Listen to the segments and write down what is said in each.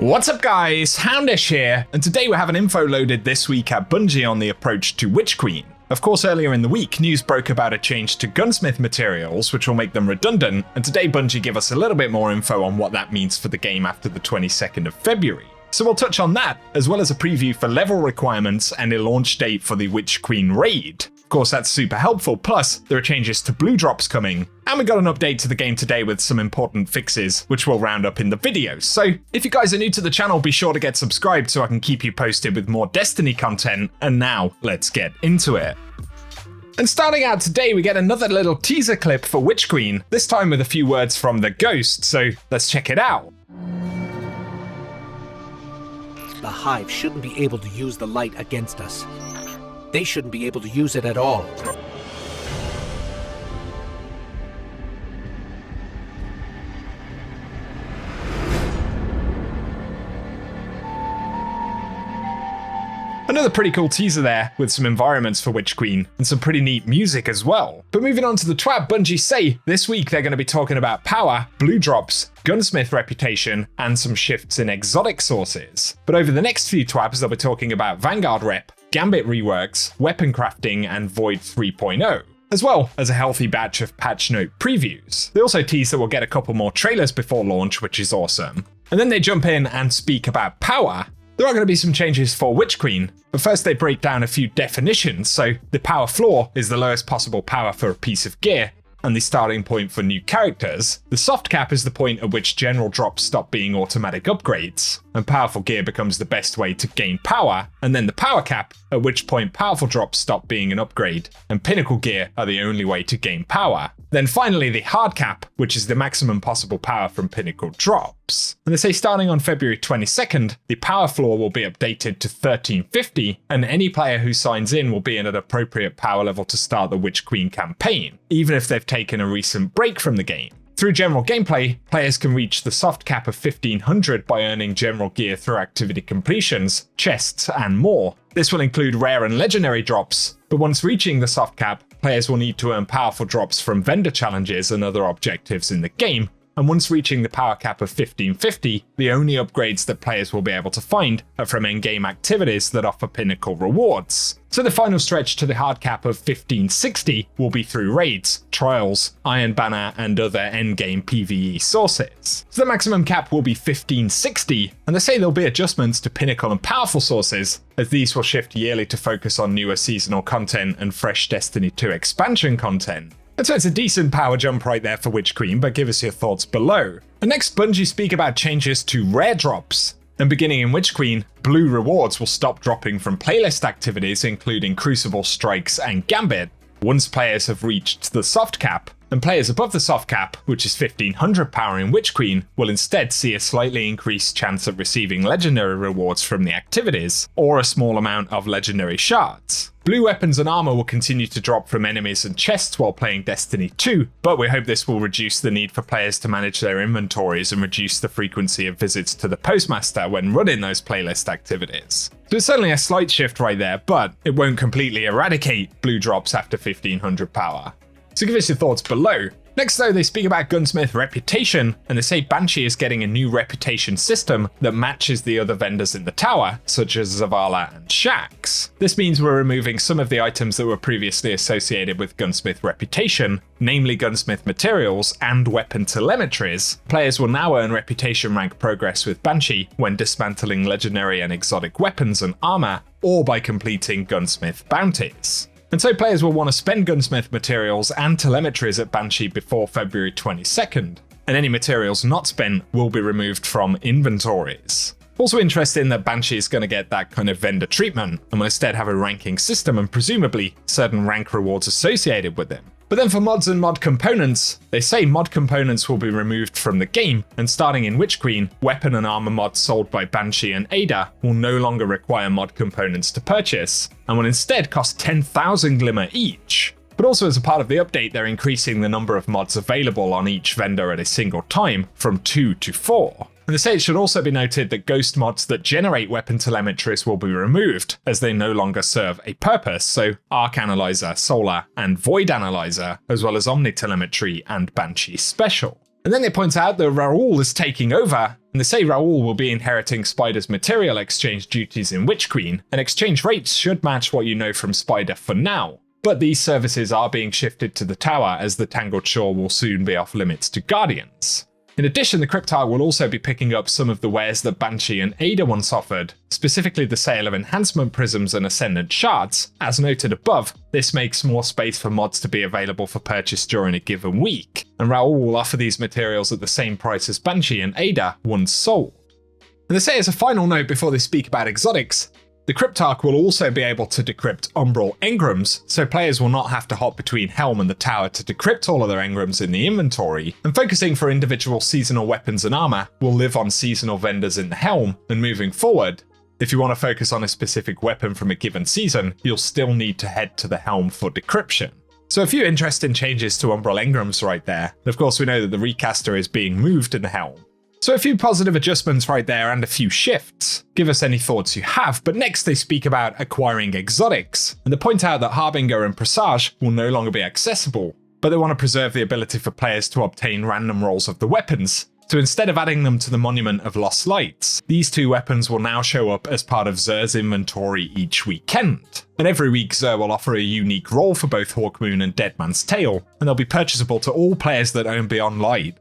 What's up guys, Houndish here, and today we have an info loaded this week at Bungie on the approach to Witch Queen. Of course, earlier in the week, news broke about a change to gunsmith materials, which will make them redundant, and today Bungie give us a little bit more info on what that means for the game after the 22nd of February. So we'll touch on that, as well as a preview for level requirements and a launch date for the Witch Queen raid. Of course, that's super helpful, plus there are changes to blue drops coming, and we got an update to the game today with some important fixes, which we'll round up in the video. So if you guys are new to the channel, be sure to get subscribed so I can keep you posted with more Destiny content, and now let's get into it. And starting out today, we get another little teaser clip for Witch Queen, this time with a few words from the Ghost, so let's check it out. The Hive shouldn't be able to use the light against us. They shouldn't be able to use it at all. Another pretty cool teaser there, with some environments for Witch Queen, and some pretty neat music as well. But moving on to the twab, Bungie say this week they're going to be talking about power, blue drops, gunsmith reputation, and some shifts in exotic sources. But over the next few twabs, they'll be talking about Vanguard rep, Gambit reworks, weapon crafting, and Void 3.0. As well as a healthy batch of patch note previews. They also tease that we'll get a couple more trailers before launch, which is awesome. And then they jump in and speak about power. There are going to be some changes for Witch Queen, but first they break down a few definitions. So the power floor is the lowest possible power for a piece of gear, and the starting point for new characters. The soft cap is the point at which general drops stop being automatic upgrades, and powerful gear becomes the best way to gain power, and then the power cap, at which point powerful drops stop being an upgrade, and pinnacle gear are the only way to gain power. Then finally the hard cap, which is the maximum possible power from pinnacle drops. And they say starting on February 22nd, the power floor will be updated to 1350, and any player who signs in will be in an appropriate power level to start the Witch Queen campaign, even if they've taken a recent break from the game. Through general gameplay, players can reach the soft cap of 1500 by earning general gear through activity completions, chests, and more. This will include rare and legendary drops, but once reaching the soft cap, players will need to earn powerful drops from vendor challenges and other objectives in the game, and once reaching the power cap of 1550, the only upgrades that players will be able to find are from endgame activities that offer pinnacle rewards. So the final stretch to the hard cap of 1560 will be through raids, trials, Iron Banner, and other endgame PvE sources. So the maximum cap will be 1560, and they say there'll be adjustments to pinnacle and powerful sources, as these will shift yearly to focus on newer seasonal content and fresh Destiny 2 expansion content. And so it's a decent power jump right there for Witch Queen, but give us your thoughts below. And next, Bungie speak about changes to rare drops. And beginning in Witch Queen, blue rewards will stop dropping from playlist activities including Crucible, Strikes, and Gambit, once players have reached the soft cap. And players above the soft cap, which is 1500 power in Witch Queen, will instead see a slightly increased chance of receiving legendary rewards from the activities, or a small amount of legendary shards. Blue weapons and armor will continue to drop from enemies and chests while playing Destiny 2, but we hope this will reduce the need for players to manage their inventories and reduce the frequency of visits to the postmaster when running those playlist activities. So it's certainly a slight shift right there, but it won't completely eradicate blue drops after 1500 power. So give us your thoughts below. Next though, they speak about gunsmith reputation, and they say Banshee is getting a new reputation system that matches the other vendors in the tower, such as Zavala and Shaxx. This means we're removing some of the items that were previously associated with gunsmith reputation, namely gunsmith materials and weapon telemetries. Players will now earn reputation rank progress with Banshee when dismantling legendary and exotic weapons and armor, or by completing gunsmith bounties. And so players will want to spend gunsmith materials and telemetries at Banshee before February 22nd, and any materials not spent will be removed from inventories. Also interesting that Banshee is going to get that kind of vendor treatment, and will instead have a ranking system and presumably certain rank rewards associated with them. But then for mods and mod components, they say mod components will be removed from the game, and starting in Witch Queen, weapon and armor mods sold by Banshee and Ada will no longer require mod components to purchase, and will instead cost 10,000 glimmer each. But also as a part of the update, they're increasing the number of mods available on each vendor at a single time from 2 to 4. And they say it should also be noted that ghost mods that generate weapon telemetries will be removed, as they no longer serve a purpose, so Arc Analyzer, Solar, and Void Analyzer, as well as Omni Telemetry and Banshee Special. And then they point out that Raoul is taking over, and they say Raoul will be inheriting Spider's material exchange duties in Witch Queen, and exchange rates should match what you know from Spider for now. But these services are being shifted to the tower as the Tangled Shore will soon be off limits to Guardians. In addition, the Cryptarch will also be picking up some of the wares that Banshee and Ada once offered, specifically the sale of enhancement prisms and ascendant shards. As noted above, this makes more space for mods to be available for purchase during a given week, and Raoul will offer these materials at the same price as Banshee and Ada once sold. And they say as a final note before they speak about exotics, the Cryptarch will also be able to decrypt umbral engrams, so players will not have to hop between Helm and the tower to decrypt all of their engrams in the inventory, and focusing for individual seasonal weapons and armor will live on seasonal vendors in the Helm, and moving forward, if you want to focus on a specific weapon from a given season, you'll still need to head to the Helm for decryption. So a few interesting changes to umbral engrams right there, and of course we know that the recaster is being moved in the Helm. So a few positive adjustments right there and a few shifts. Give us any thoughts you have, but next they speak about acquiring exotics, and they point out that Harbinger and Presage will no longer be accessible, but they want to preserve the ability for players to obtain random rolls of the weapons. So instead of adding them to the Monument of Lost Lights, these two weapons will now show up as part of Xur's inventory each weekend. And every week Xur will offer a unique roll for both Hawkmoon and Deadman's Tale, and they'll be purchasable to all players that own Beyond Light.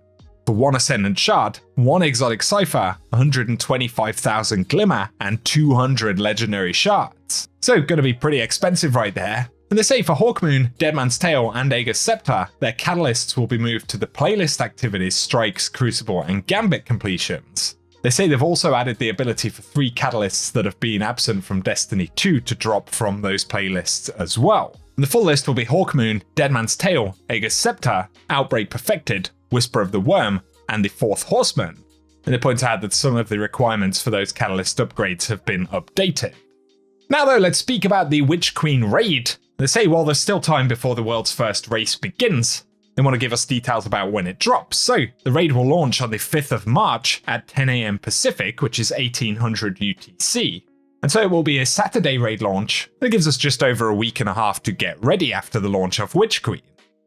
For 1 Ascendant Shard, 1 Exotic Cipher, 125,000 Glimmer, and 200 Legendary Shards. So gonna be pretty expensive right there. And they say for Hawkmoon, Deadman's Tale, and Aegis Scepter, their catalysts will be moved to the playlist activities Strikes, Crucible, and Gambit completions. They say they've also added the ability for 3 catalysts that have been absent from Destiny 2 to drop from those playlists as well. And the full list will be Hawkmoon, Deadman's Tale, Aegis Scepter, Outbreak Perfected, Whisper of the Worm, and the 4th Horseman. And they point out that some of the requirements for those catalyst upgrades have been updated. Now though, let's speak about the Witch Queen raid. They say while there's still time before the world's first race begins, they want to give us details about when it drops. So the raid will launch on the 5th of March at 10 AM Pacific, which is 1800 UTC. And so it will be a Saturday raid launch that gives us just over a week and a half to get ready after the launch of Witch Queen.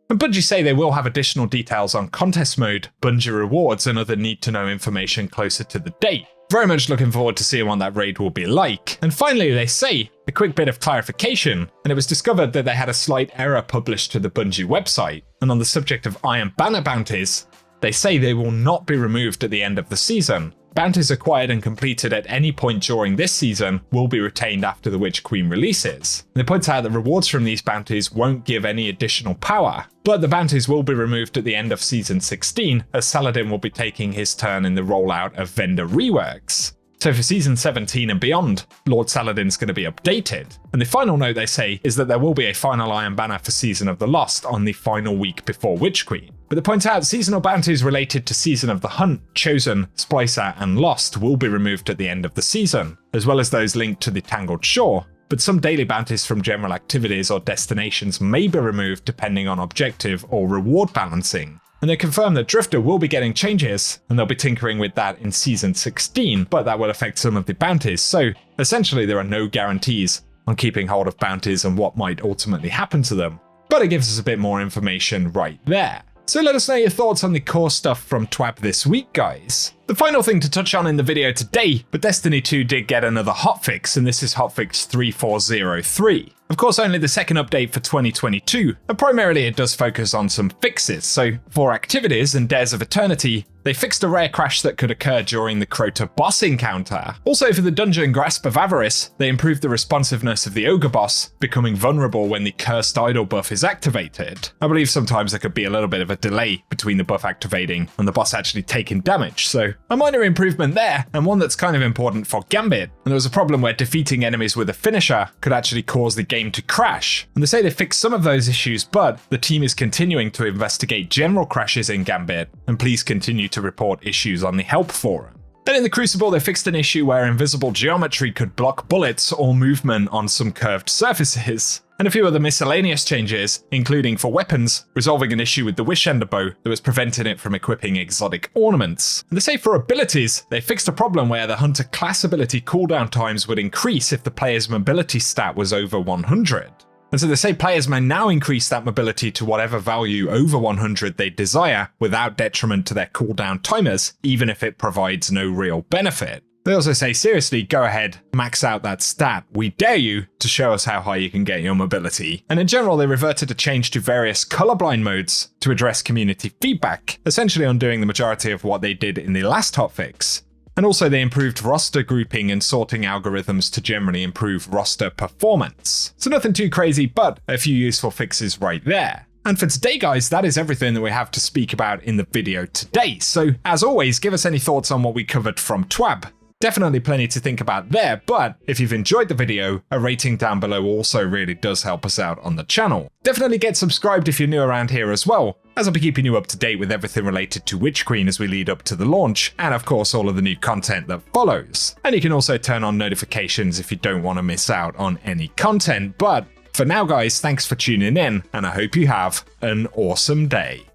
And Bungie say they will have additional details on contest mode, Bungie rewards, and other need-to-know information closer to the date. Very much looking forward to seeing what that raid will be like. And finally, they say a quick bit of clarification, and it was discovered that they had a slight error published to the Bungie website. And on the subject of Iron Banner bounties, they say they will not be removed at the end of the season. Bounties acquired and completed at any point during this season will be retained after the Witch Queen releases. They point out that rewards from these bounties won't give any additional power, but the bounties will be removed at the end of Season 16, as Saladin will be taking his turn in the rollout of vendor reworks. So for Season 17 and beyond, Lord Saladin's going to be updated. And the final note they say is that there will be a final Iron Banner for Season of the Lost on the final week before Witch Queen. But they point out seasonal bounties related to Season of the Hunt, Chosen, Splicer, and Lost will be removed at the end of the season, as well as those linked to the Tangled Shore. But some daily bounties from general activities or destinations may be removed depending on objective or reward balancing. And they confirm that Drifter will be getting changes, and they'll be tinkering with that in Season 16, but that will affect some of the bounties, so essentially there are no guarantees on keeping hold of bounties and what might ultimately happen to them. But it gives us a bit more information right there. So let us know your thoughts on the core stuff from TWAB this week, guys. The final thing to touch on in the video today, but Destiny 2 did get another hotfix, and this is hotfix 3403. Of course, only the second update for 2022, and primarily it does focus on some fixes. So for activities and Dares of Eternity, they fixed a rare crash that could occur during the Crota boss encounter. Also for the dungeon Grasp of Avarice, they improved the responsiveness of the Ogre boss, becoming vulnerable when the Cursed Idol buff is activated. I believe sometimes there could be a little bit of a delay between the buff activating and the boss actually taking damage, so a minor improvement there, and one that's kind of important for Gambit. And there was a problem where defeating enemies with a finisher could actually cause the game to crash. And they say they fixed some of those issues, but the team is continuing to investigate general crashes in Gambit, and please continue to report issues on the help forum. Then in the Crucible, they fixed an issue where invisible geometry could block bullets or movement on some curved surfaces, and a few other miscellaneous changes, including for weapons, resolving an issue with the Wishender bow that was preventing it from equipping exotic ornaments. And they say for abilities, they fixed a problem where the Hunter class ability cooldown times would increase if the player's mobility stat was over 100. And so they say players may now increase that mobility to whatever value over 100 they desire without detriment to their cooldown timers, even if it provides no real benefit. They also say, seriously, go ahead, max out that stat. We dare you to show us how high you can get your mobility. And in general, they reverted a change to various colorblind modes to address community feedback, essentially undoing the majority of what they did in the last hotfix. And also they improved roster grouping and sorting algorithms to generally improve roster performance. So nothing too crazy, but a few useful fixes right there. And for today, guys, that is everything that we have to speak about in the video today. So as always, give us any thoughts on what we covered from TWAB. Definitely plenty to think about there, but if you've enjoyed the video, a rating down below also really does help us out on the channel. Definitely get subscribed if you're new around here as well, as I'll be keeping you up to date with everything related to Witch Queen as we lead up to the launch, and of course all of the new content that follows. And you can also turn on notifications if you don't want to miss out on any content, but for now guys, thanks for tuning in, and I hope you have an awesome day.